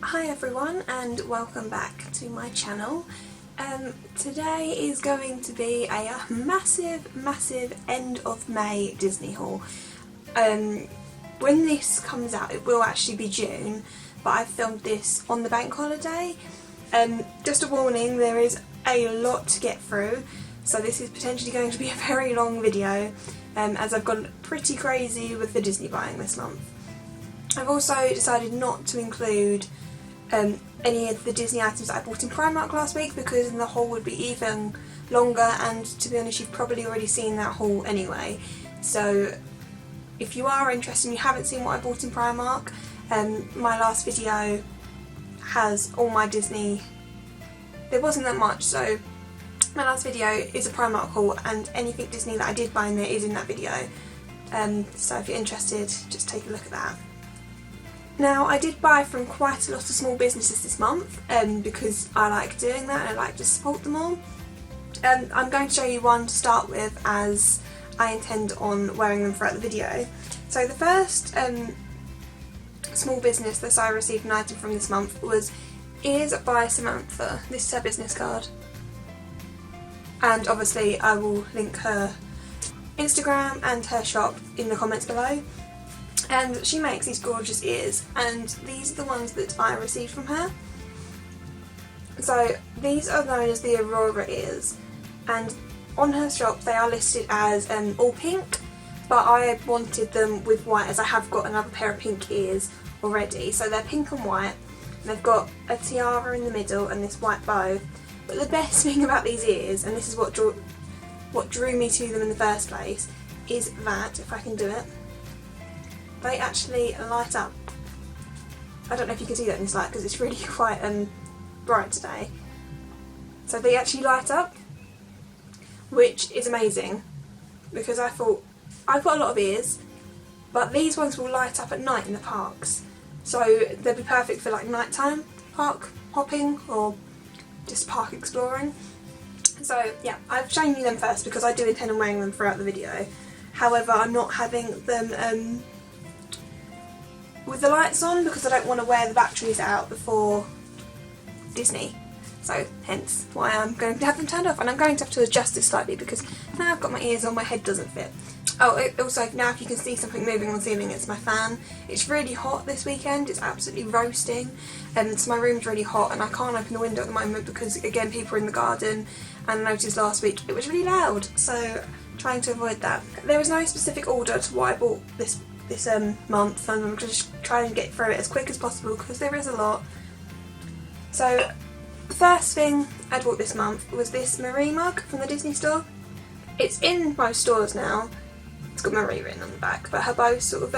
Hi everyone and welcome back to my channel. Today is going to be a massive end of May Disney haul. When this comes out it will actually be June, but I've filmed this on the bank holiday. Just a warning, there is a lot to get through, so this is potentially going to be a very long video as I've gone pretty crazy with the Disney buying this month. I've also decided not to include any of the Disney items that I bought in Primark last week because then the haul would be even longer, and to be honest you've probably already seen that haul anyway. So if you are interested and you haven't seen what I bought in Primark, my last video has all my Disney. There wasn't that much, so my last video is a Primark haul and anything Disney that I did buy in there is in that video. So if you're interested, just take a look at that. Now, I did buy from quite a lot of small businesses this month because I like doing that and I like to support them all. I'm going to show you one to start with as I intend on wearing them throughout the video. So the first small business that I received an item from this month was Ears by Samantha. This is her business card. And obviously I will link her Instagram and her shop in the comments below. And she makes these gorgeous ears, and these are the ones that I received from her. So these are known as the Aurora ears, and on her shop they are listed as all pink, but I wanted them with white as I have got another pair of pink ears already. So they're pink and white, and they've got a tiara in the middle and this white bow. But the best thing about these ears, and this is what drew me to them in the first place, is that, if I can do it, they actually light up. I don't know if you can see that in this light because it's really quite bright today. So they actually light up, which is amazing because I thought I've got a lot of ears, but these ones will light up at night in the parks. So they'll be perfect for like nighttime park hopping or just park exploring. So yeah, I've shown you them first because I do intend on wearing them throughout the video. However, I'm not having them with the lights on because I don't want to wear the batteries out before Disney, so hence why I'm going to have them turned off, and I'm going to have to adjust this slightly because now I've got my ears on, my head doesn't fit. Oh, also now if you can see something moving on the ceiling, it's my fan. It's really hot this weekend, it's absolutely roasting, so my room's really hot and I can't open the window at the moment because again people are in the garden, and I noticed last week it was really loud, so trying to avoid that. There was no specific order to why I bought this month, and I'm just trying to get through it as quick as possible because there is a lot. So the first thing I bought this month was this Marie mug from the Disney store. It's in most stores now. It's got Marie written on the back, but her bow's sort of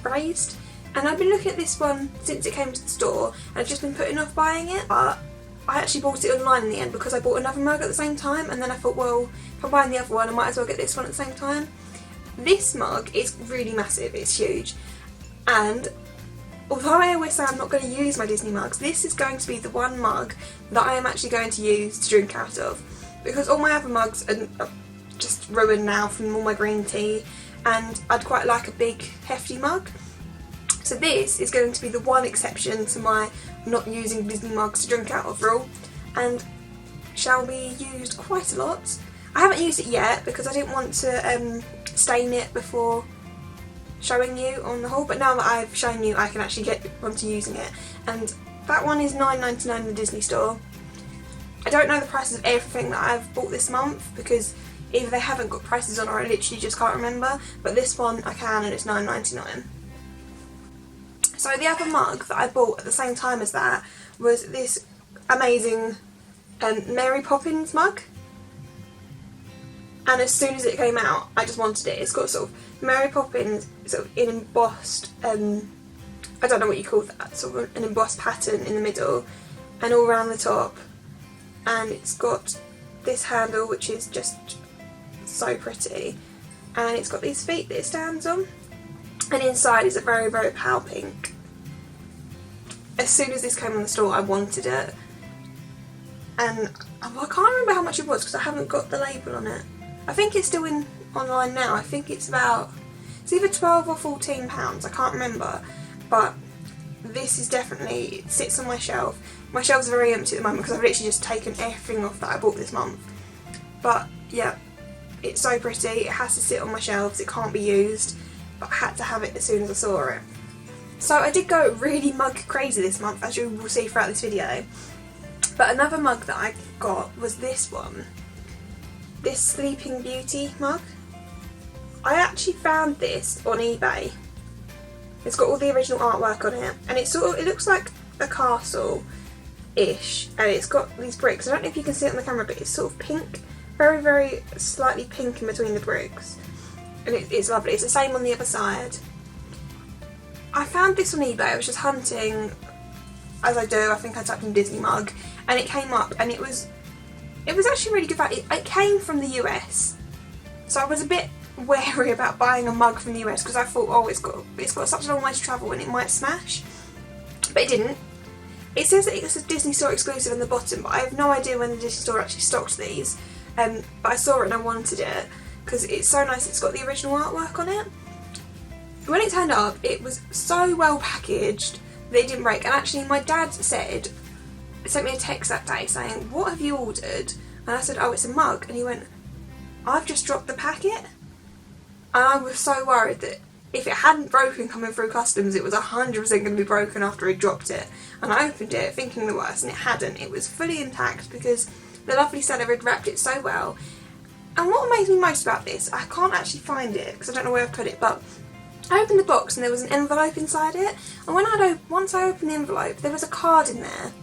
raised, and I've been looking at this one since it came to the store and I've just been putting off buying it, but I actually bought it online in the end because I bought another mug at the same time, and then I thought, well, if I'm buying the other one I might as well get this one at the same time. This mug is really massive, it's huge, and although I always say I'm not going to use my Disney mugs, this is going to be the one mug that I am actually going to use to drink out of, because all my other mugs are just ruined now from all my green tea, and I'd quite like a big hefty mug. So this is going to be the one exception to my not using Disney mugs to drink out of rule, and shall be used quite a lot. I haven't used it yet because I didn't want to stain it before showing you on the haul, but now that I've shown you I can actually get onto using it, and that one is $9.99 in the Disney store. I don't know the prices of everything that I've bought this month because either they haven't got prices on or I literally just can't remember, but this one I can and it's $9.99. So the other mug that I bought at the same time as that was this amazing Mary Poppins mug. And as soon as it came out, I just wanted it. It's got sort of Mary Poppins sort of in embossed, I don't know what you call that, sort of an embossed pattern in the middle and all around the top. And it's got this handle which is just so pretty. And it's got these feet that it stands on. And inside is a very, very pale pink. As soon as this came on the store, I wanted it. And I can't remember how much it was because I haven't got the label on it. I think it's still in online now. I think it's either £12 or £14, I can't remember, but this is definitely, it sits on my shelf. My shelves are very empty at the moment because I've literally just taken everything off that I bought this month. But yeah, it's so pretty. It has to sit on my shelves, it can't be used, but I had to have it as soon as I saw it. So I did go really mug crazy this month, as you will see throughout this video. But another mug that I got was this one. This Sleeping Beauty mug. I actually found this on eBay. It's got all the original artwork on it, and it looks like a castle-ish, and it's got these bricks. I don't know if you can see it on the camera, but it's sort of pink, very, very slightly pink in between the bricks, and it's lovely. It's the same on the other side. I found this on eBay. I was just hunting, as I do. I think I typed in Disney mug, and it came up, and it was actually really good value. It came from the US, so I was a bit wary about buying a mug from the US because I thought, oh, it's got such a long way to travel and it might smash, but it didn't. It says that it's a Disney Store exclusive on the bottom, but I have no idea when the Disney Store actually stocked these. But I saw it and I wanted it because it's so nice. It's got the original artwork on it. When it turned up, it was so well packaged that it didn't break. And actually, my dad sent me a text that day saying, "What have you ordered?" And I said, "Oh, it's a mug." And he went, "I've just dropped the packet." And I was so worried that if it hadn't broken coming through customs, it was 100% going to be broken after he dropped it. And I opened it thinking the worst, and it hadn't. It was fully intact because the lovely seller had wrapped it so well. And what amazed me most about this, I can't actually find it because I don't know where I've put it, but I opened the box and there was an envelope inside it. And once I opened the envelope, there was a card in there.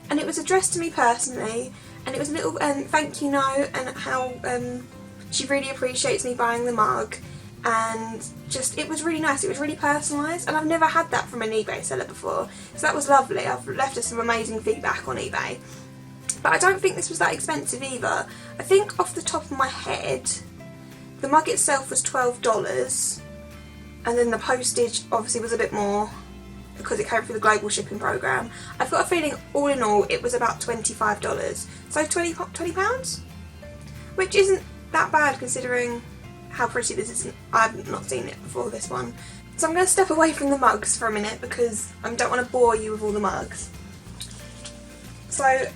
And it was addressed to me personally, and it was a little thank you note and how she really appreciates me buying the mug. And just, it was really nice, it was really personalised, and I've never had that from an eBay seller before, so that was lovely. I've left her some amazing feedback on eBay. But I don't think this was that expensive either. I think off the top of my head, the mug itself was $12, and then the postage obviously was a bit more because it came through the global shipping programme. I've got a feeling all in all it was about $25, so £20, which isn't that bad considering how pretty this is. I've not seen it before, this one. So I'm going to step away from the mugs for a minute because I don't want to bore you with all the mugs. So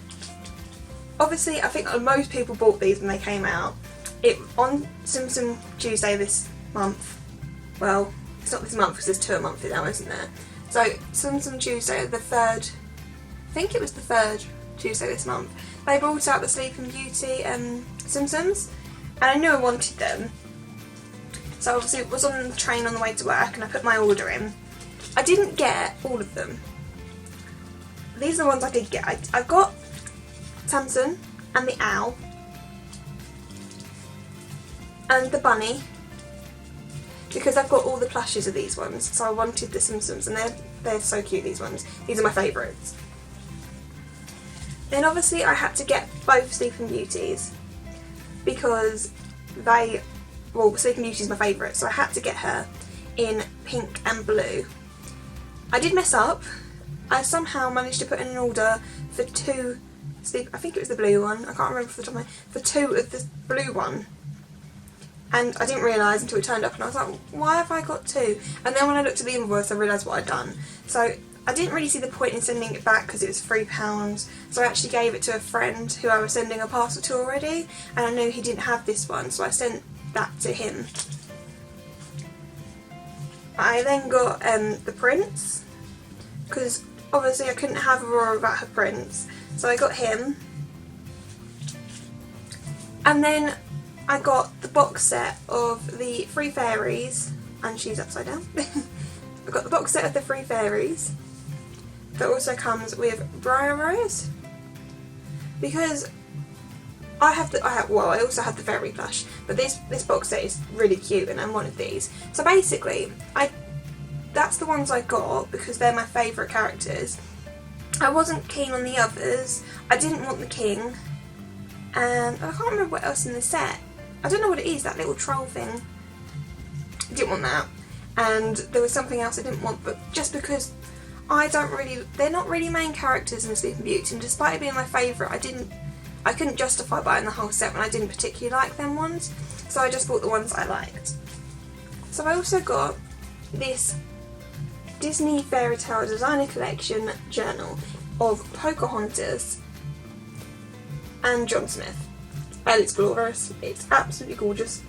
obviously I think most people bought these when they came out. On Sim Tuesday this month, well, it's not this month because there's 2 a month now, isn't there? So Sim Tuesday, the 3rd, I think it was the 3rd Tuesday this month, they brought out the Sleeping Beauty Sim-Sims, and I knew I wanted them. So obviously it was on the train on the way to work and I put my order in. I didn't get all of them. These are the ones I did get. I got Samson and the owl and the bunny because I've got all the plushes of these ones, so I wanted the Simpsons, and they're so cute, these ones. These are my favourites. Then obviously I had to get both Sleeping Beauties because Sleeping Beauty is my favourite, so I had to get her in pink and blue. I did mess up. I somehow managed to put in an order for 2 I think it was the blue one, I can't remember off the top of my head, for 2 of the blue one. And I didn't realise until it turned up and I was like, why have I got 2? And then when I looked at the invoice I realised what I'd done. So I didn't really see the point in sending it back because it was £3, so I actually gave it to a friend who I was sending a parcel to already, and I knew he didn't have this one, so I sent that to him. I then got the prince, because obviously I couldn't have Aurora without her prince, so I got him. And then I got the box set of the 3 fairies, and she's upside down. I got the box set of the 3 fairies that also comes with Briar Rose, because I also have the fairy plush, but this box set is really cute and I wanted these. So basically, that's the ones I got because they're my favourite characters. I wasn't keen on the others. I didn't want the king, and I can't remember what else in the set. I don't know what it is, that little troll thing. I didn't want that. And there was something else I didn't want, but just because they're not really main characters in Sleeping Beauty, and despite it being my favourite, I couldn't justify buying the whole set when I didn't particularly like them ones, so I just bought the ones I liked. So I also got this Disney Fairy Tale Designer Collection journal of Pocahontas and John Smith. And it's glorious. It's absolutely gorgeous.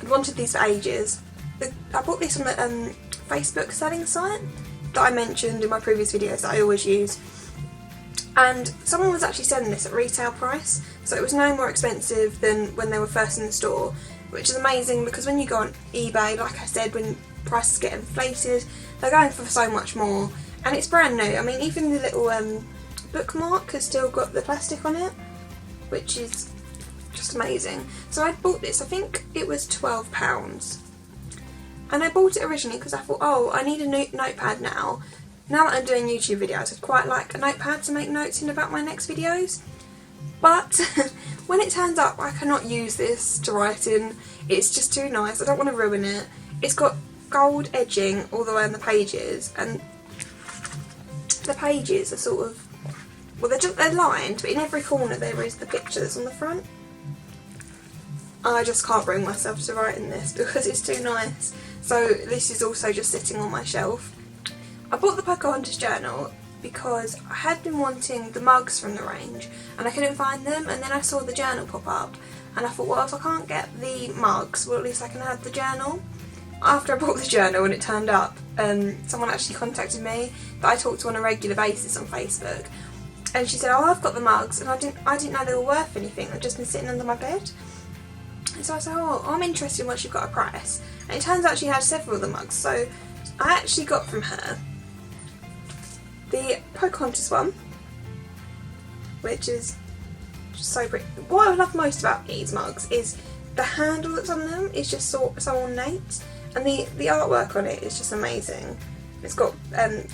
I'd wanted these for ages. I bought this on the Facebook selling site that I mentioned in my previous videos that I always use. And someone was actually selling this at retail price, so it was no more expensive than when they were first in the store, which is amazing because when you go on eBay, like I said, when prices get inflated, they're going for so much more. And it's brand new. I mean, even the little bookmark has still got the plastic on it, which is just amazing. So I bought this, I think it was £12. And I bought it originally because I thought, oh, I need a notepad now. Now that I'm doing YouTube videos, I'd quite like a notepad to make notes in about my next videos. But when it turns up, I cannot use this to write in. It's just too nice. I don't want to ruin it. It's got gold edging all the way on the pages, and the pages are sort of, well, they're lined, but in every corner there is the picture that's on the front. I just can't bring myself to write in this because it's too nice. So this is also just sitting on my shelf. I bought the Pocahontas journal because I had been wanting the mugs from the range and I couldn't find them, and then I saw the journal pop up and I thought, well, if I can't get the mugs, well, at least I can have the journal. After I bought the journal and it turned up, someone actually contacted me that I talk to on a regular basis on Facebook, and she said, oh, I've got the mugs, and I didn't know they were worth anything. They've just been sitting under my bed. And so I said, oh, I'm interested once you've got a price. And it turns out she had several of the mugs, so I actually got from her the Pocahontas one, which is just so pretty. What I love most about these mugs is the handle that's on them is just so ornate, and the artwork on it is just amazing. It's got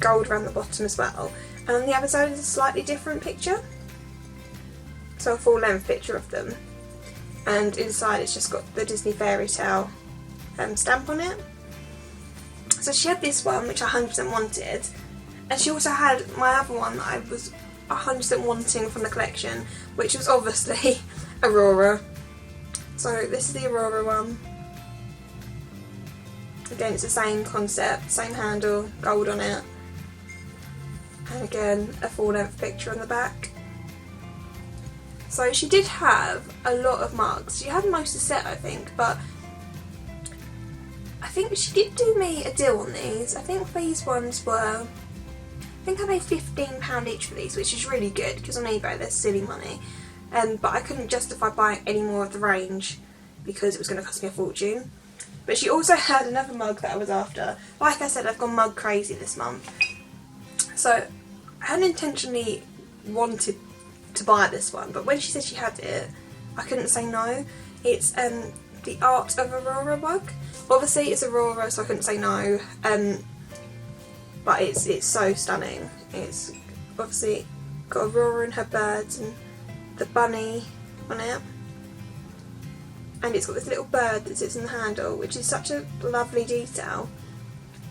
gold around the bottom as well, and on the other side is a slightly different picture, so a full length picture of them, and inside it's just got the Disney Fairy Tale stamp on it. So she had this one which I 100% wanted, and she also had my other one that I was 100% wanting from the collection, which was obviously Aurora. So this is the Aurora one. Again, it's the same concept, same handle, gold on it, and again a full length picture on the back. So she did have a lot of mugs. She had most of the set, I think, but I think she did do me a deal on these. I think these ones were, I think I paid £15 each for these, which is really good because on eBay they're silly money. But I couldn't justify buying any more of the range because it was going to cost me a fortune. But she also had another mug that I was after. Like I said, I've gone mug crazy this month. So I hadn't intentionally wanted to buy this one, but when she said she had it, I couldn't say no. It's the Art of Aurora mug. Obviously it's Aurora, so I couldn't say no. But it's so stunning. It's obviously got Aurora and her birds and the bunny on it, and it's got this little bird that sits in the handle, which is such a lovely detail,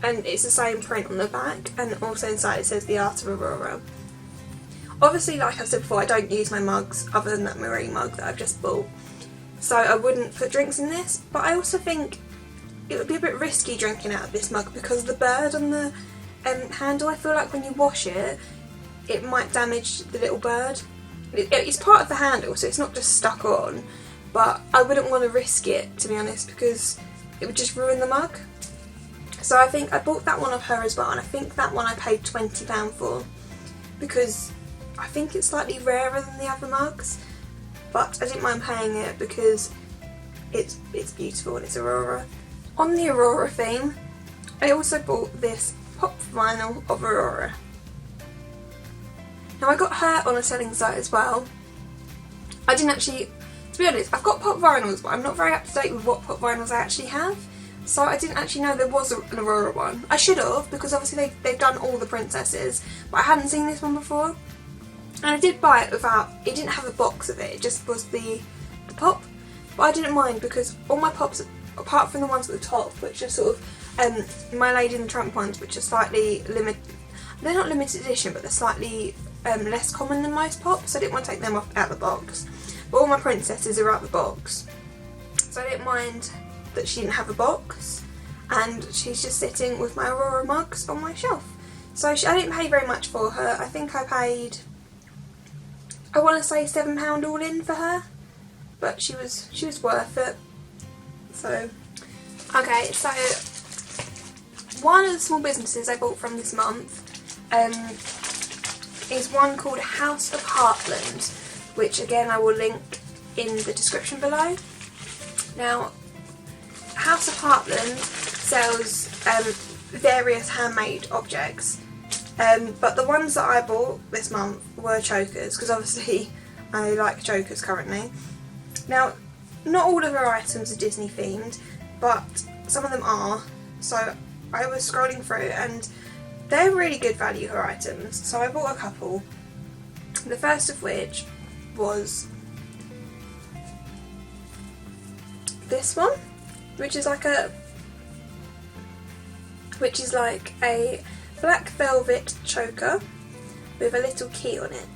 and it's the same print on the back, and also inside it says the Art of Aurora. Obviously, like I said before, I don't use my mugs other than that marine mug that I've just bought, so I wouldn't put drinks in this, but I also think it would be a bit risky drinking out of this mug because of the bird on the handle. I feel like when you wash it, it might damage the little bird. It's part of the handle, so it's not just stuck on, but I wouldn't want to risk it, to be honest, because it would just ruin the mug. So I think I bought that one of her as well, and I think that one I paid £20 for, because I think it's slightly rarer than the other mugs, but I didn't mind paying it because it's beautiful and it's Aurora. On the Aurora theme, I also bought this pop vinyl of Aurora. Now I got her on a selling site as well. I didn't actually, to be honest, I've got pop vinyls, but I'm not very up to date with what pop vinyls I actually have. So I didn't actually know there was an Aurora one. I should have, because obviously they've done all the princesses, but I hadn't seen this one before. And I did buy it without, it didn't have a box of it, it just was the pop. But I didn't mind because all my pops, apart from the ones at the top, which are sort of My Lady and the Tramp ones, which are slightly limited, they're not limited edition, but they're slightly less common than most pops, so I didn't want to take them off out the box. But all my princesses are out the box, so I didn't mind that she didn't have a box. and she's just sitting with my Aurora mugs on my shelf. So I didn't pay very much for her. I think I paid, I want to say £7 all in for her, but she was worth it. So okay, so one of the small businesses I bought from this month is one called House of Heartland, which again I will link in the description below. Now, House of Heartland sells various handmade objects, but the ones that I bought this month were chokers, because obviously I like chokers currently. Now, not all of her items are Disney themed, but some of them are, so I was scrolling through and they're really good value, her items, so I bought a couple. The first of which was this one, which is like a black velvet choker with a little key on it,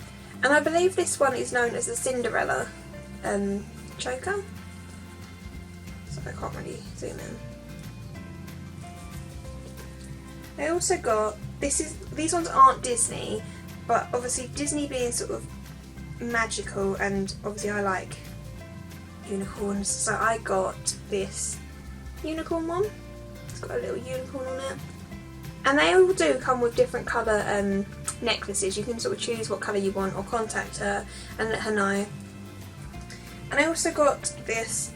and I believe this one is known as the Cinderella choker, so I can't really zoom in. I also got, these ones aren't Disney, but obviously Disney being sort of magical, and obviously I like unicorns, so I got this unicorn one. It's got a little unicorn on it, and they all do come with different colour necklaces. You can sort of choose what colour you want, or contact her and let her know. And I also got this,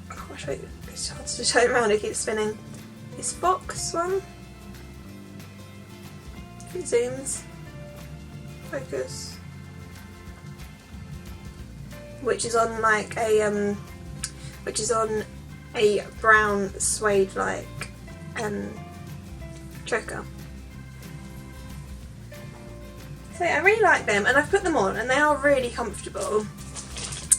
I'll show you, it's hard to show it around, it keeps spinning. This fox one, if it zooms, focus, which is on like a brown suede like choker. So yeah, I really like them, and I've put them on and they are really comfortable.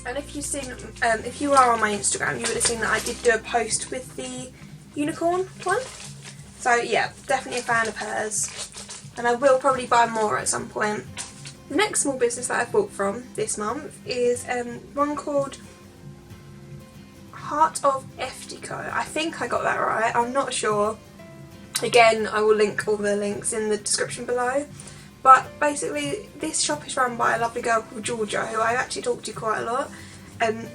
And if you've seen, if you are on my Instagram, you would have seen that I did do a post with the unicorn one. So yeah, definitely a fan of hers, and I will probably buy more at some point. The next small business that I bought from this month is one called Heart of Eftico. I think I got that right, I'm not sure. Again, I will link all the links in the description below. But basically, this shop is run by a lovely girl called Georgia, who I actually talk to quite a lot, and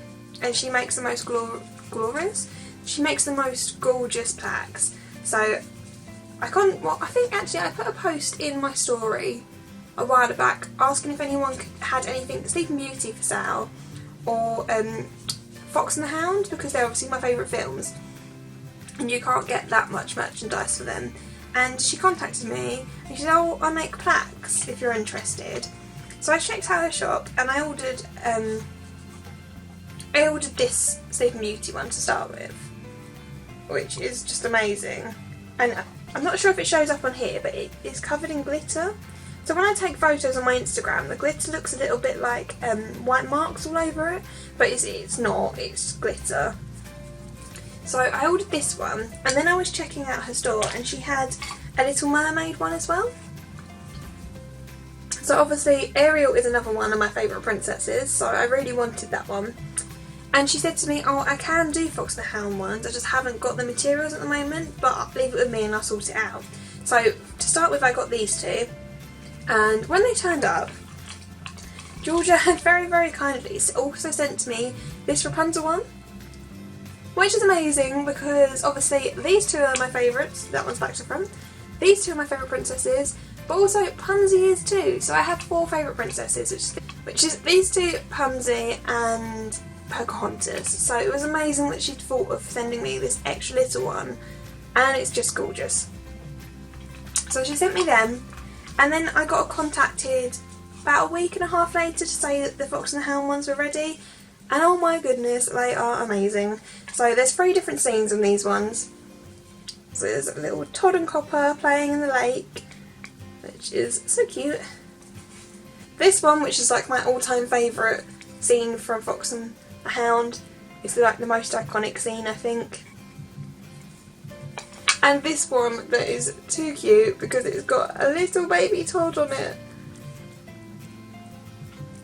she makes the most glorious. She makes the most gorgeous plaques. So I think actually I put a post in my story a while back asking if anyone had anything Sleeping Beauty for sale, or Fox and the Hound, because they're obviously my favourite films and you can't get that much merchandise for them. And she contacted me and she said, oh, I make plaques if you're interested. So I checked out her shop and I ordered this Sleeping Beauty one to start with, which is just amazing. And I'm not sure if it shows up on here, but it is covered in glitter. So when I take photos on my Instagram, the glitter looks a little bit like white marks all over it, but it's not, it's glitter. So I ordered this one, and then I was checking out her store and she had a Little Mermaid one as well. So obviously Ariel is another one of my favourite princesses, so I really wanted that one. And she said to me, oh, I can do Fox and the Hound ones, I just haven't got the materials at the moment, but leave it with me and I'll sort it out. So to start with, I got these two, and when they turned up, Georgia had very, very kindly also sent to me this Rapunzel one, which is amazing because obviously these two are my favourites. That one's back to front. These two are my favourite princesses, but also Punzi is too. So I have 4 favourite princesses, which is these two, Punzi and Pocahontas. So it was amazing that she'd thought of sending me this extra little one, and it's just gorgeous. So she sent me them, and then I got contacted about a week and a half later to say that the Fox and the Hound ones were ready. And oh my goodness, they are amazing. So there's 3 different scenes in these ones. So there's a little Todd and Copper playing in the lake, which is so cute. This one, which is like my all-time favourite scene from Fox and the Hound, is like the most iconic scene, I think. And this one that is too cute because it's got a little baby Todd on it.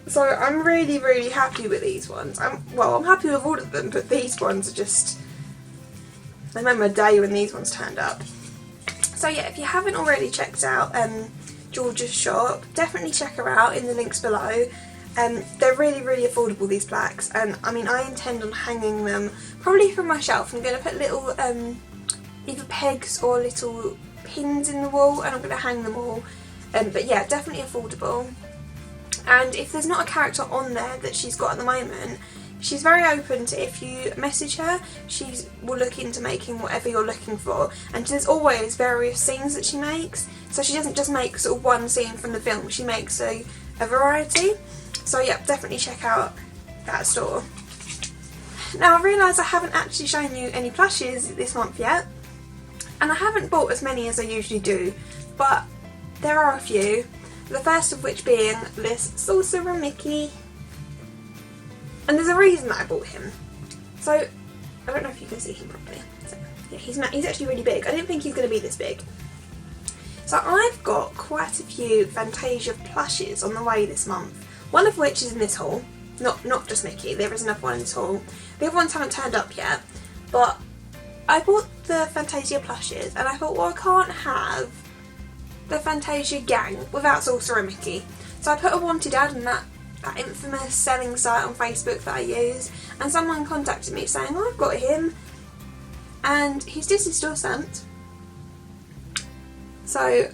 So I'm really, really happy with these ones. I'm happy with all of them, but these ones are just They made my day when these ones turned up. So yeah, if you haven't already checked out Georgia's shop, definitely check her out in the links below. They're really, really affordable, these plaques, and I mean, I intend on hanging them probably from my shelf. I'm going to put little either pegs or little pins in the wall, and I'm going to hang them all. But yeah, definitely affordable. And if there's not a character on there that she's got at the moment, she's very open to, if you message her, she will look into making whatever you're looking for. And there's always various scenes that she makes, so she doesn't just make sort of one scene from the film, she makes a variety. So yeah, definitely check out that store. Now I realise I haven't actually shown you any plushies this month yet, and I haven't bought as many as I usually do, but there are a few. The first of which being this Sorcerer Mickey. And there's a reason that I bought him. So, I don't know if you can see him properly. So, yeah, he's actually really big. I didn't think he was going to be this big. So I've got quite a few Fantasia Plushies on the way this month. One of which is in this haul. Not just Mickey, there is another one in this haul. The other ones haven't turned up yet. But I bought the Fantasia Plushies and I thought, well, I can't have the Fantasia gang without Sorcerer Mickey. So I put a wanted ad on that infamous selling site on Facebook that I use, and someone contacted me saying, oh, I've got him, and he's Disney store stamped. So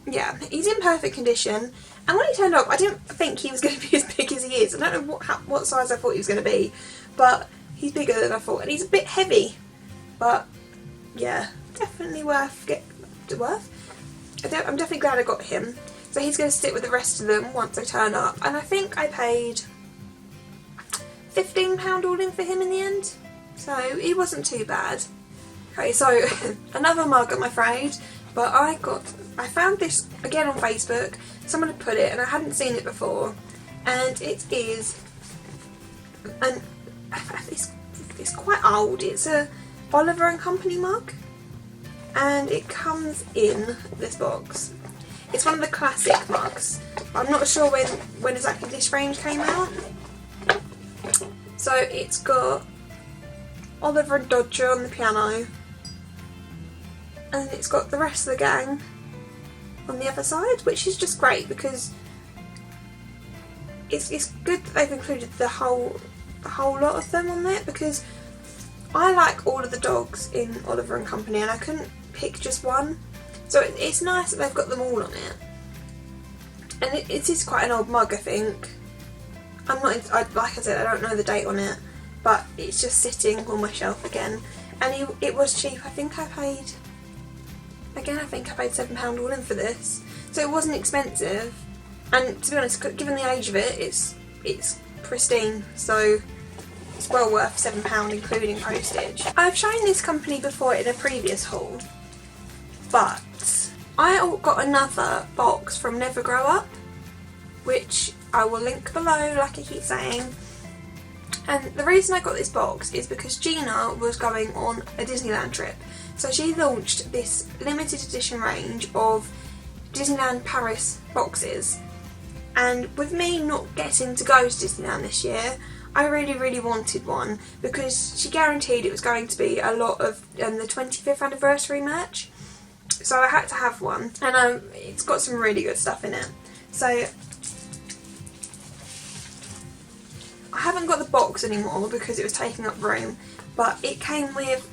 yeah, he's in perfect condition, and when he turned up I didn't think he was going to be as big as he is. I don't know what size I thought he was going to be, but he's bigger than I thought, and he's a bit heavy, but yeah, definitely worth. I'm definitely glad I got him. So he's going to sit with the rest of them once I turn up. And I think I paid £15 all in for him in the end. So he wasn't too bad. Okay, so another mug, I'm afraid. But I found this again on Facebook. Someone had put it and I hadn't seen it before. And it is, and it's quite old. It's a Oliver and Company mug. And it comes in this box. It's one of the classic mugs. I'm not sure when exactly this range came out. So it's got Oliver and Dodger on the piano, and it's got the rest of the gang on the other side, which is just great because it's good that they've included the whole lot of them on there, because I like all of the dogs in Oliver and Company and I couldn't pick just one. So it's nice that they've got them all on it. And it is quite an old mug, I think. Like I said, I don't know the date on it, but it's just sitting on my shelf again. And it was cheap. I think I paid £7 all in for this. So it wasn't expensive. And to be honest, given the age of it, it's pristine. So it's well worth £7 including postage. I've shown this company before in a previous haul, but I got another box from Never Grow Up, which I will link below like I keep saying. And the reason I got this box is because Gina was going on a Disneyland trip. So she launched this limited edition range of Disneyland Paris boxes. And with me not getting to go to Disneyland this year, I really, really wanted one because she guaranteed it was going to be a lot of the 25th anniversary merch. So I had to have one, and it's got some really good stuff in it. So I haven't got the box anymore because it was taking up room, but it came with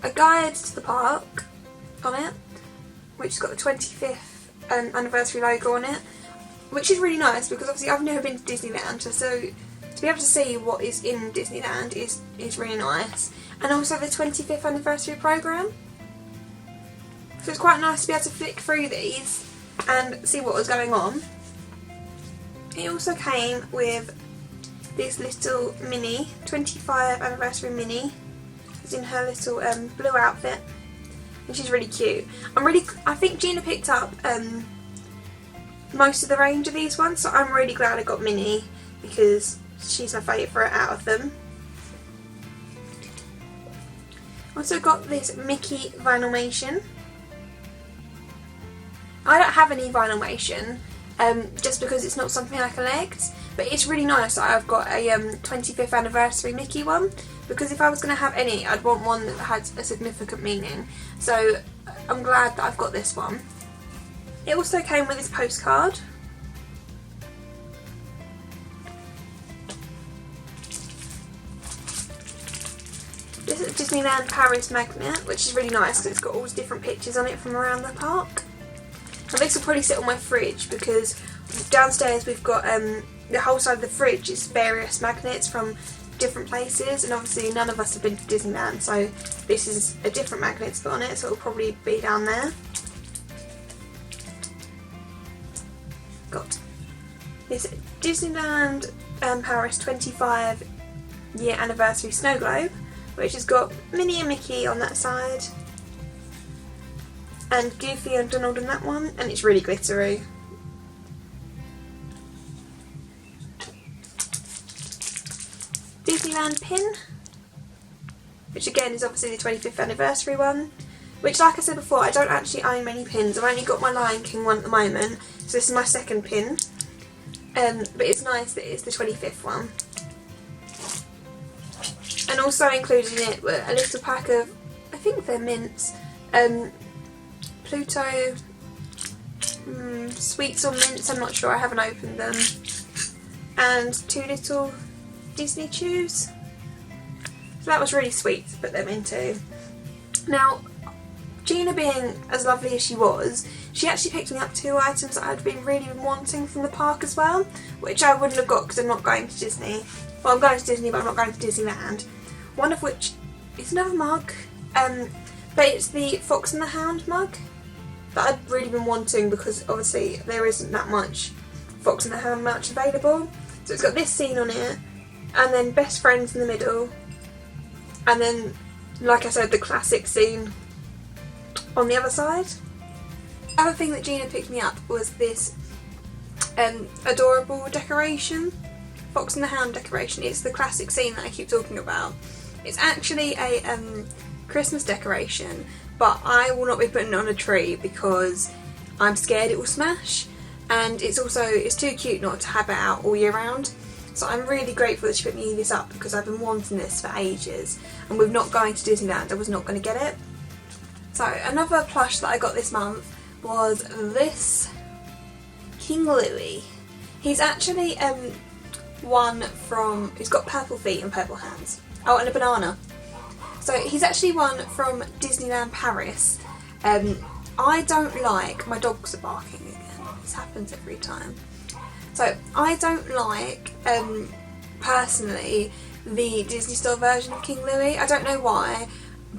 a guide to the park on it, which has got the 25th anniversary logo on it, which is really nice because obviously I've never been to Disneyland, so to be able to see what is in Disneyland is really nice. And also the 25th anniversary programme. So it's quite nice to be able to flick through these and see what was going on. It also came with this little mini, 25th anniversary mini. It's in her little blue outfit, and she's really cute. I think Gina picked up most of the range of these ones, so I'm really glad I got Minnie because she's my favourite out of them. Also got this Mickey Vinylmation. I don't have any Vinylmation just because it's not something I collect, But it's really nice that I've got a 25th anniversary Mickey one, because if I was going to have any, I'd want one that had a significant meaning. So I'm glad that I've got this one. It also came with this postcard. This is a Disneyland Paris magnet, which is really nice because it's got all these different pictures on it from around the park. And this will probably sit on my fridge because downstairs we've got the whole side of the fridge is various magnets from different places, and obviously none of us have been to Disneyland, so this is a different magnet to put on it, so it'll probably be down there. Got this Disneyland Paris 25 year anniversary snow globe, which has got Minnie and Mickey on that side, and Goofy and Donald on that one, and it's really glittery. Disneyland pin, which again is obviously the 25th anniversary one, which, like I said before, I don't actually own many pins. I've only got my Lion King one at the moment, so this is my second pin, but it's nice that it's the 25th one. And also included in it were a little pack of, I think they're mints, Pluto sweets or mints, I'm not sure, I haven't opened them, and 2 little Disney chews. So that was really sweet to put them into. Now, Gina, being as lovely as she was, she actually picked me up 2 items that I'd really been wanting from the park as well, which I wouldn't have got because I'm not going to Disney. Well, I'm going to Disney, but I'm not going to Disneyland. One of which is another mug, but it's the Fox and the Hound mug that I'd really been wanting because obviously there isn't that much Fox and the Hound merch available. So it's got this scene on it, and then Best Friends in the middle, and then, like I said, the classic scene on the other side. Other thing that Gina picked me up was this adorable decoration, Fox and the Hound decoration. It's the classic scene that I keep talking about. It's actually a Christmas decoration, but I will not be putting it on a tree because I'm scared it will smash, and it's too cute not to have it out all year round. So I'm really grateful that she put me this up because I've been wanting this for ages, and with not going to Disneyland I was not going to get it. So another plush that I got this month was this King Louie. He's actually he's got purple feet and purple hands. Oh, and a banana. So he's actually one from Disneyland Paris. I don't like, my dogs are barking again, this happens every time. So I don't like, personally, the Disney Store version of King Louie. I don't know why,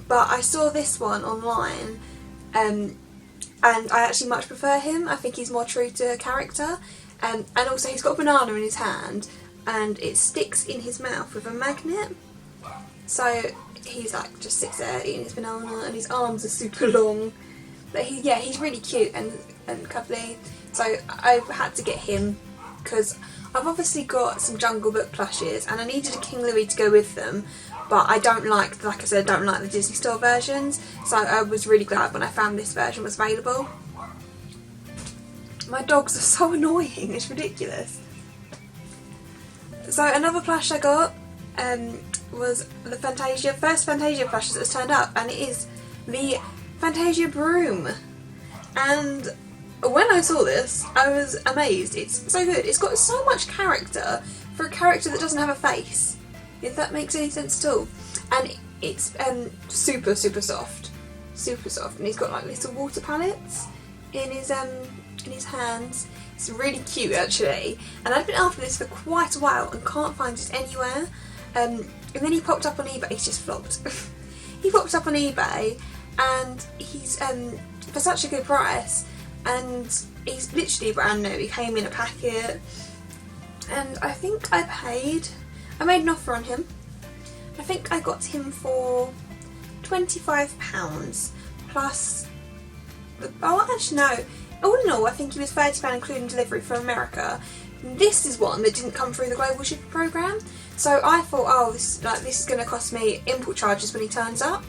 but I saw this one online, and I actually much prefer him. I think he's more true to character, and also he's got a banana in his hand, and it sticks in his mouth with a magnet. So he's like just sits there eating his banana, and his arms are super long. But he's really cute and cuddly. So I had to get him because I've obviously got some Jungle Book plushes, and I needed a King Louie to go with them. But I don't like I said, I don't like the Disney Store versions. So I was really glad when I found this version was available. My dogs are so annoying, it's ridiculous. So another plush I got was the first Fantasia Plushies that has turned up, and it is the Fantasia Bloom. And when I saw this, I was amazed. It's so good. It's got so much character for a character that doesn't have a face, if that makes any sense at all. And it's super soft, and he's got like little water palettes in his hands. It's really cute actually, and I've been after this for quite a while and can't find it anywhere. And then he popped up on eBay. He's just flopped. He popped up on eBay, and he's for such a good price, and he's literally brand new. He came in a packet, and I think I made an offer on him. I think I got him for £25 plus. Oh, actually no. All in all, I think he was £30 including delivery from America. This is one that didn't come through the global shipping program, so I thought, oh, this is going to cost me import charges when he turns up.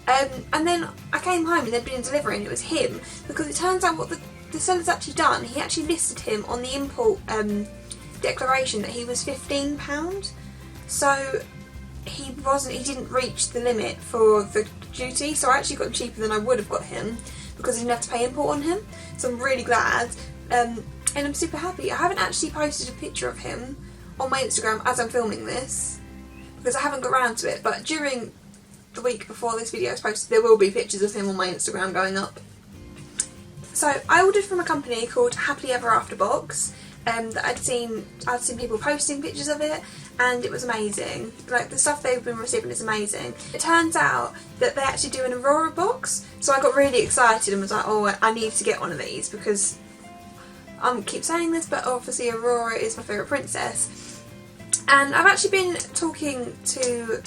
And then I came home and there'd been a delivery and it was him, because it turns out what the seller's actually done, he actually listed him on the import declaration that he was £15, so he didn't reach the limit for the duty, so I actually got him cheaper than I would have got him because I didn't have to pay import on him, so I'm really glad, and I'm super happy. I haven't actually posted a picture of him on my Instagram as I'm filming this because I haven't got around to it, but during the week before this video is posted there will be pictures of him on my Instagram going up. So I ordered from a company called Happily Ever After Box, that I'd seen people posting pictures of it, and it was amazing. Like, the stuff they've been receiving is amazing. It turns out that they actually do an Aurora box, so I got really excited and was like, oh, I need to get one of these because I keep saying this, but obviously Aurora is my favourite princess. And I've actually been talking to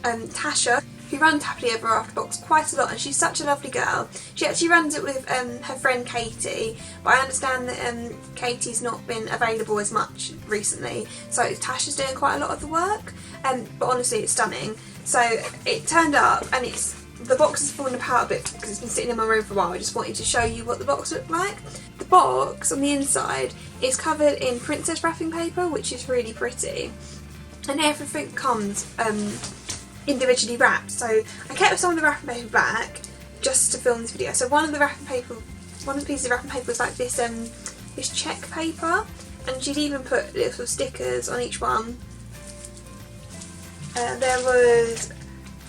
Tasha, who runs Happily Ever After Box, quite a lot, and she's such a lovely girl. She actually runs it with her friend Katie, but I understand that Katie's not been available as much recently, so Tasha's doing quite a lot of the work, but honestly it's stunning. So it turned up and the box has fallen apart a bit because it's been sitting in my room for a while. I just wanted to show you what the box looked like. The box on the inside is covered in princess wrapping paper, which is really pretty, and everything comes individually wrapped. So I kept some of the wrapping paper back just to film this video. So one of the pieces of wrapping paper was like this this check paper, and she'd even put little stickers on each one. There was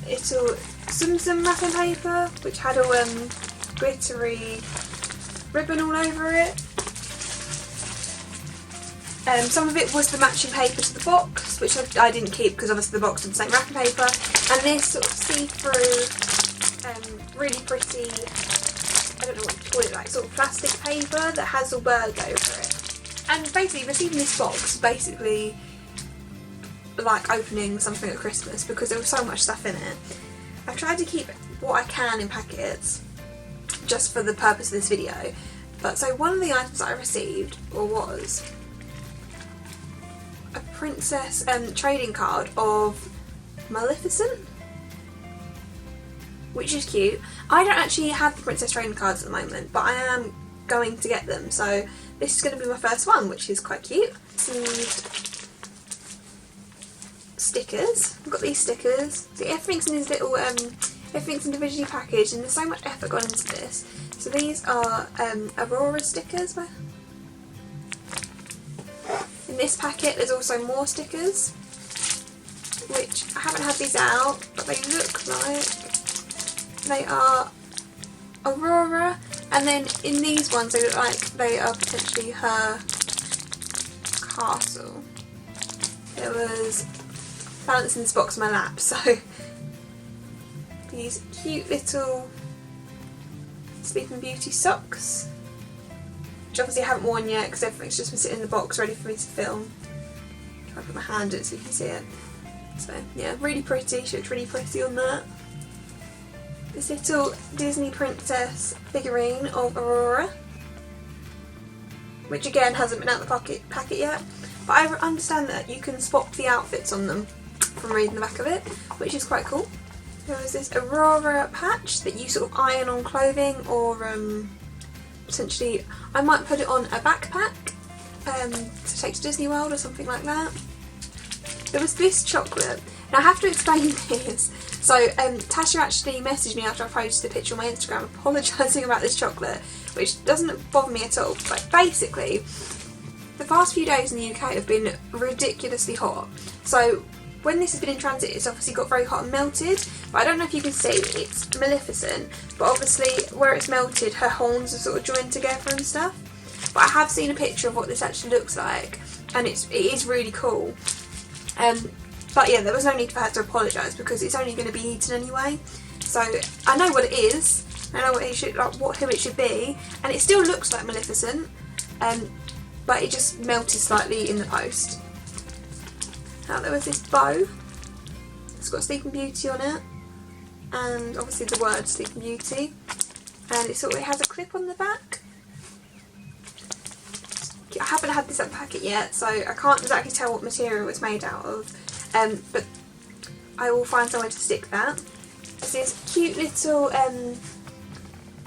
little Tsum wrapping paper which had a glittery ribbon all over it. Some of it was the matching paper to the box, which I didn't keep because obviously the box had the same wrapping paper, and this sort of see-through, really pretty, I don't know what to call it, like sort of plastic paper that has a bird over it. And basically receiving this box is basically like opening something at Christmas because there was so much stuff in it. I've tried to keep what I can in packets just for the purpose of this video, but so one of the items that I received was a princess trading card of Maleficent, which is cute. I don't actually have the princess trading cards at the moment, but I am going to get them, so this is going to be my first one, which is quite cute. Stickers. I've got these stickers. So everything's in these little, everything's individually packaged, and there's so much effort gone into this. So these are Aurora stickers. In this packet there's also more stickers, which I haven't had these out, but they look like they are Aurora, and then in these ones they look like they are potentially her castle. There was balancing this box on my lap, so these cute little Sleeping Beauty socks, which obviously I haven't worn yet because everything's just been sitting in the box ready for me to film. Try to put my hand in so you can see it. So yeah, really pretty. She looked really pretty on that. This little Disney princess figurine of Aurora, which again hasn't been out of the packet yet, but I understand that you can swap the outfits on them from reading the back of it, which is quite cool. There was this Aurora Patch that you sort of iron on clothing, or potentially I might put it on a backpack to take to Disney World or something like that. There was this chocolate. Now I have to explain this. So Tasha actually messaged me after I posted the picture on my Instagram apologising about this chocolate, which doesn't bother me at all. But basically, the past few days in the UK have been ridiculously hot. So when this has been in transit, it's obviously got very hot and melted. But I don't know if you can see, it's Maleficent, but obviously where it's melted, her horns are sort of joined together and stuff. But I have seen a picture of what this actually looks like, and it is really cool. But yeah, there was no need for her to apologise because it's only going to be eaten anyway. So I know what it is, I know what it should, like who it should be, and it still looks like Maleficent, but it just melted slightly in the post. Now there was this bow. It's got Sleeping Beauty on it, and obviously the word Sleeping Beauty, and it has a clip on the back. I haven't had this out of the packet yet, so I can't exactly tell what material it's made out of, but I will find somewhere to stick that. There's this cute little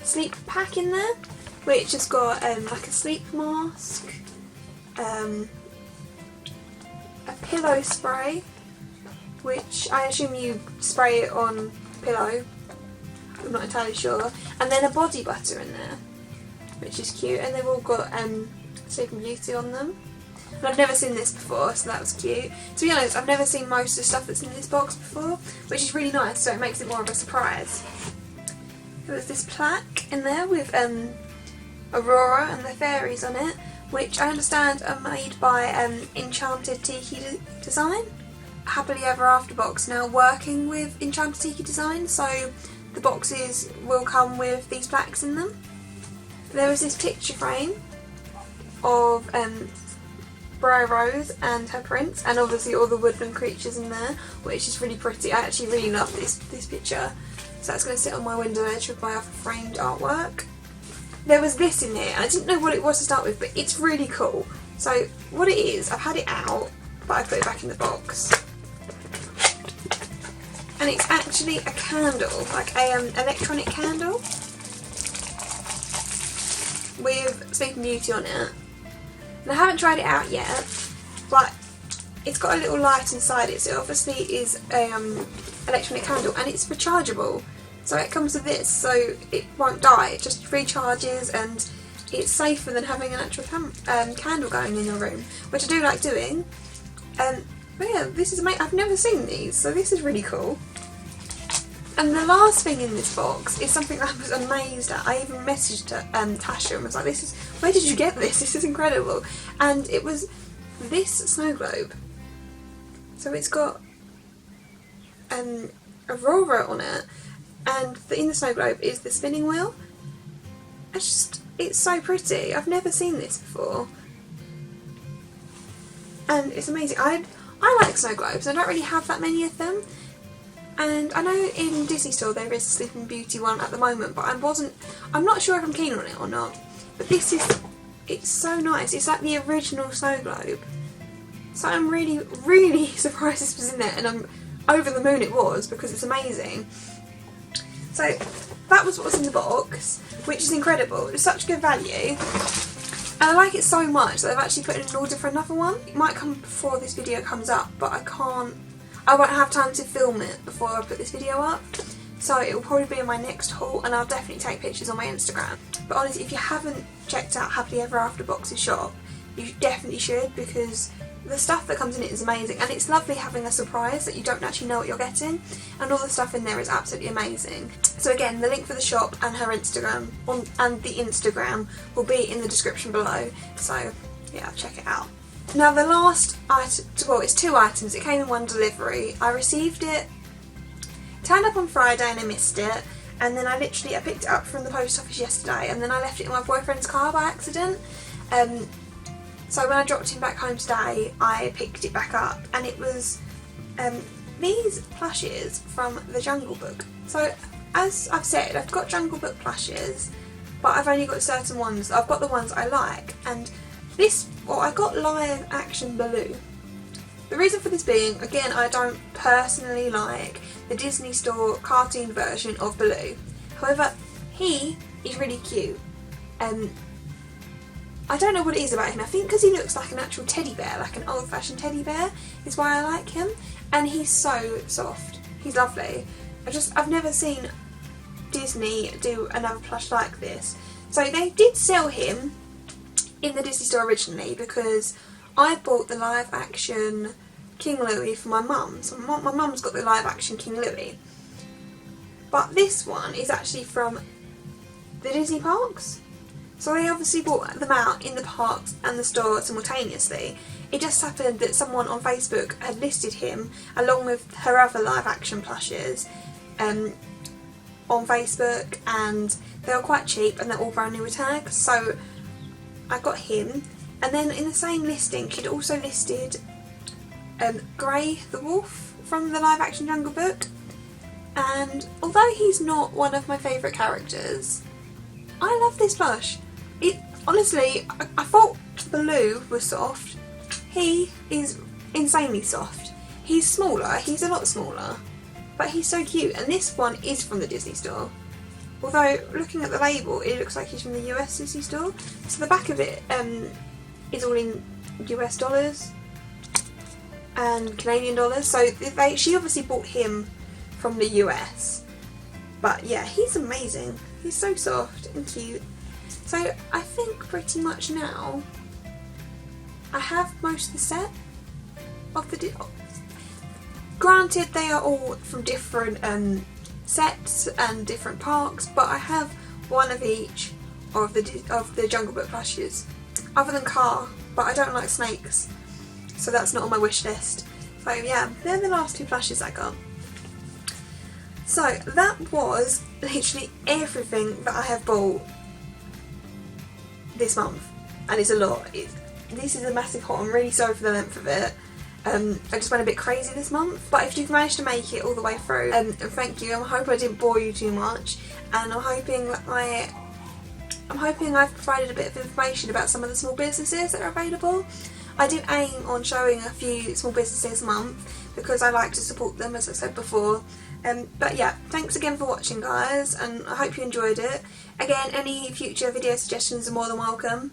sleep pack in there, which has got like a sleep mask, a pillow spray, which I assume you spray it on pillow, I'm not entirely sure, and then a body butter in there, which is cute, and they've all got Sleeping Beauty on them. And I've never seen this before, so that was cute. To be honest, I've never seen most of the stuff that's in this box before, which is really nice, so it makes it more of a surprise. There was this plaque in there with Aurora and the fairies on it, which I understand are made by Enchanted Tiki Design. Happily Ever After box now working with Enchanted Tiki Design, so the boxes will come with these plaques in them. There was this picture frame of Briar Rose and her prince, and obviously all the woodland creatures in there, which is really pretty. I actually really love this picture, so that's going to sit on my window edge with my other framed artwork. There was this in here, and I didn't know what it was to start with, but it's really cool. So what it is, I've had it out, but I put it back in the box. And it's actually a candle, like a electronic candle with Sleeping Beauty on it. And I haven't tried it out yet, but it's got a little light inside it, so it obviously is an electronic candle, and it's rechargeable. So it comes with this, so it won't die, it just recharges, and it's safer than having an actual candle going in your room, which I do like doing. But yeah, this is amazing. I've never seen these, so this is really cool. And the last thing in this box is something that I was amazed at. I even messaged Tasha and was like, where did you get this? This is incredible. And it was this snow globe. So it's got Aurora on it, and in the snow globe is the spinning wheel. It's so pretty. I've never seen this before. And it's amazing. I like snow globes. I don't really have that many of them. And I know in Disney Store there is a Sleeping Beauty one at the moment, but I'm not sure if I'm keen on it or not. But it's so nice. It's like the original snow globe. So I'm really, really surprised this was in there, and I'm over the moon it was, because it's amazing. So that was what was in the box, which is incredible. It's such good value. And I like it so much that I've actually put in an order for another one. It might come before this video comes up, but I won't have time to film it before I put this video up, so it will probably be in my next haul, and I'll definitely take pictures on my Instagram. But honestly, if you haven't checked out Happily Ever After Box's shop, you definitely should, because the stuff that comes in it is amazing, and it's lovely having a surprise that you don't actually know what you're getting, and all the stuff in there is absolutely amazing. So again, the link for the shop and her Instagram and the Instagram will be in the description below, so yeah, check it out. Now the last item, well, it's two items. It came in one delivery. I received it, turned up on Friday and I missed it, and then I picked it up from the post office yesterday, and then I left it in my boyfriend's car by accident. So when I dropped him back home today, I picked it back up, and it was these plushes from the Jungle Book. So as I've said, I've got Jungle Book plushes, but I've only got certain ones. I've got the ones I like, and I got live action Baloo. The reason for this being, again, I don't personally like the Disney Store cartoon version of Baloo. However, he is really cute. I don't know what it is about him. I think because he looks like an actual teddy bear, like an old-fashioned teddy bear, is why I like him. And he's so soft. He's lovely. I've never seen Disney do another plush like this. So they did sell him in the Disney Store originally, because I bought the live action King Louie for my mum. So my mum's got the live action King Louie. But this one is actually from the Disney parks. So they obviously brought them out in the parks and the store simultaneously. It just happened that someone on Facebook had listed him along with her other live action plushes on Facebook, and they were quite cheap and they're all brand new with tags. So I got him, and then in the same listing she'd also listed Grey the Wolf from the live action Jungle Book, and although he's not one of my favourite characters, I love this plush. Honestly, I thought Baloo was soft. He is insanely soft. He's smaller, he's a lot smaller, but he's so cute, and this one is from the Disney Store. Although, looking at the label, it looks like he's from the US Disney Store. So the back of it is all in US dollars. and Canadian dollars. So she obviously bought him from the US. But yeah, he's amazing. He's so soft and cute. So I think pretty much now I have most of the set of the... Granted, they are all from different sets and different parks, but I have one of each of the Jungle Book plushes. Other than Car, but I don't like snakes, so that's not on my wish list. So yeah, they're the last two plushes I got. So that was literally everything that I have bought this month, and it's a lot. This is a massive haul. I'm really sorry for the length of it. I just went a bit crazy this month, but if you've managed to make it all the way through, thank you. I hope I didn't bore you too much, and I'm hoping that I've provided a bit of information about some of the small businesses that are available. I did aim on showing a few small businesses a month because I like to support them, as I said before. But yeah, thanks again for watching, guys, and I hope you enjoyed it. Again, any future video suggestions are more than welcome,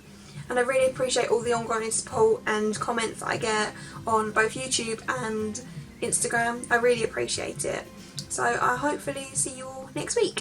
and I really appreciate all the ongoing support and comments that I get on both YouTube and Instagram. I really appreciate it. So I'll hopefully see you all next week.